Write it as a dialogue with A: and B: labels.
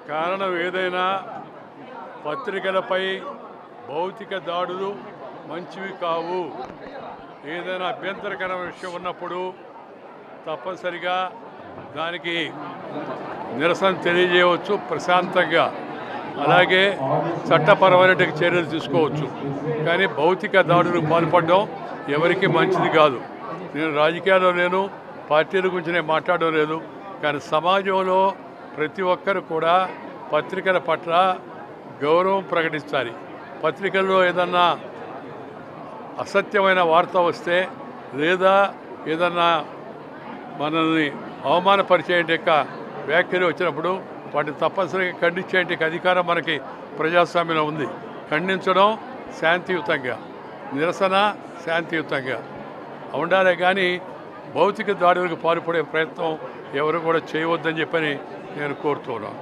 A: కారణం ఏదైనా పత్రికలపై భౌతిక దాడులు మంచివి కావు. ఏదైనా అభ్యంతరకరమైన విషయం ఉన్నప్పుడు తప్పనిసరిగా దానికి నిరసన తెలియజేయవచ్చు ప్రశాంతంగా. అలాగే చట్టపరమైన చర్యలు తీసుకోవచ్చు. కానీ భౌతిక దాడులకు పాల్పడడం ఎవరికి మంచిది కాదు. నేను రాజకీయాల్లో లేను, పార్టీల గురించి నేను మాట్లాడడం లేదు. కానీ సమాజంలో ప్రతి ఒక్కరు కూడా పత్రికల పట్ల గౌరవం ప్రకటించాలి. పత్రికల్లో ఏదన్నా అసత్యమైన వార్త వస్తే లేదా ఏదన్నా మనల్ని అవమానపరిచే వ్యాఖ్యలు వచ్చినప్పుడు వాటిని తప్పనిసరిగా ఖండించే అధికారం మనకి ప్రజాస్వామ్యంలో ఉంది. ఖండించడం శాంతియుతంగా, నిరసన శాంతియుతంగా ఉండాలి. కానీ భౌతిక దాడులకు పాల్పడే ప్రయత్నం ఎవరు కూడా చేయవద్దని చెప్పని నేను కోరుతున్నాను.